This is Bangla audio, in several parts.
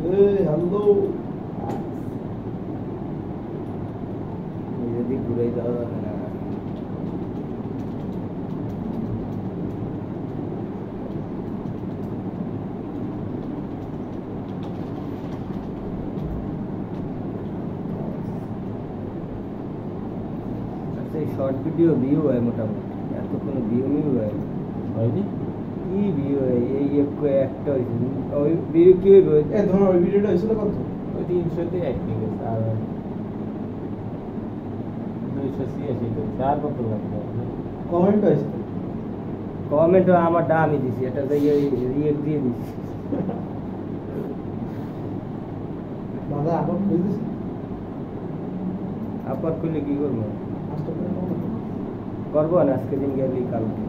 হ্যালো যদি ঘুরে যাওয়া যাবে না শর্ট ভিডিও ভিউ হয় মোটামুটি এত কোনো ভিউ হয় হয়নি কি ভিউ হয় এই একটা হয়েছে ওই ভিউ কি হইবে ধরো ওই ভিডিওটা হয়েছিল কত ওই 300-তে অ্যাক্টিং গেছে আর 286 তো চার কত লাগবে কমেন্ট হয়েছে কমেন্ট আমার দামই দিছি এটা রিয়েক্ট দিয়ে দিছি দাদা আপন খুলে দিছে আপার খুলে কি করবো করবো না আজকে দিন গেলি কালকে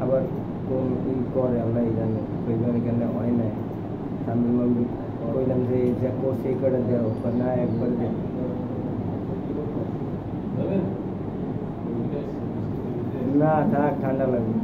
আবার কোন ই করে আমরা এই জানি কইবার কেন হয় না আমি কইলাম যে যা করছে এই করে দেও না একবার দে না থাক ঠান্ডা লাগবে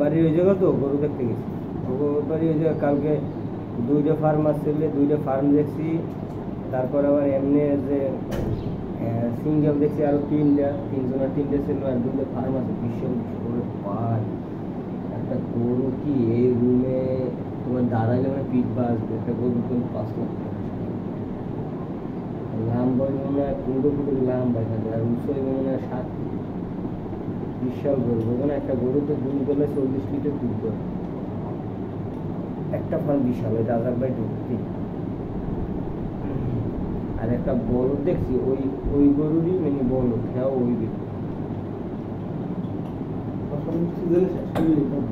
বাড়ি ওই জায়গা তো গরু দেখতে গেছি বাড়ি ওই জায়গা কালকে 2টা ফার্ম আসছিল 2টা ফার্ম দেখছি তারপর আবার এমনি যে সিঙ্গেল দেখছি আরো 3টা ছিল আর 2টা ফার্ম আছে বিশাল বড় পার্ক একটা গরু কি এই রুমে তোমার দাঁড়াইলে মানে পিঠ বাজবে একটা গরু তুমি 5 লাখ লাম্বা মনে হয় 15 ফুটের লাম্বা আর উঁচু মনে হয় 7 বিশাল গরু মানে একটা গরুতে দুধ গেলে 40 লিটার দুধ দেয় একটা ফার্ম বিশাল ওই রাজার ভাই ঢুকতে আর একটা বলদ দেখছি ওই গরুরই মানে বলদ হ্যাঁ ওই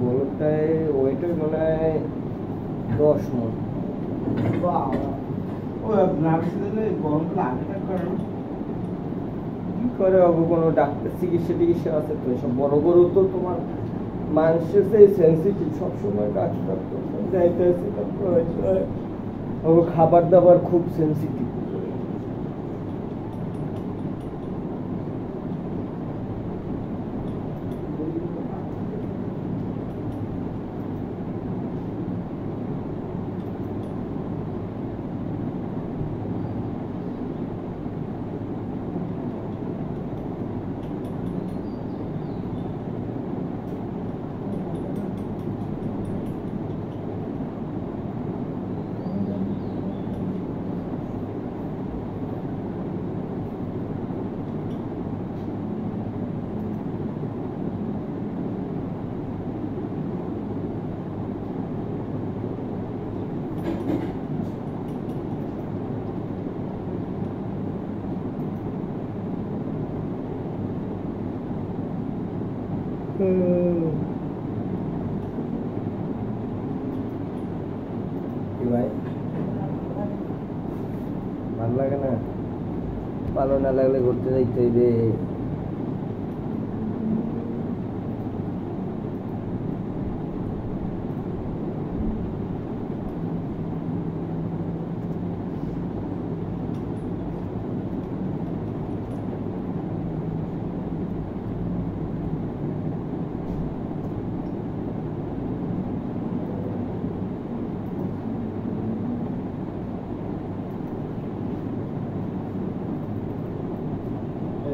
বলদটায় ওইটাই মনে হয় 10 মণ কি করে কোনো ডাক্তার চিকিৎসা আছে তো সব বড় গরু তো তোমার মানুষের সেই সেন্সিটিভ সবসময় ডাক্তার যাইতে আছে খাবার দাবার খুব সেন্সিটিভ ভাই ভালো লাগে না ভালো না লাগলে ঘুরতে যাইতে হইবে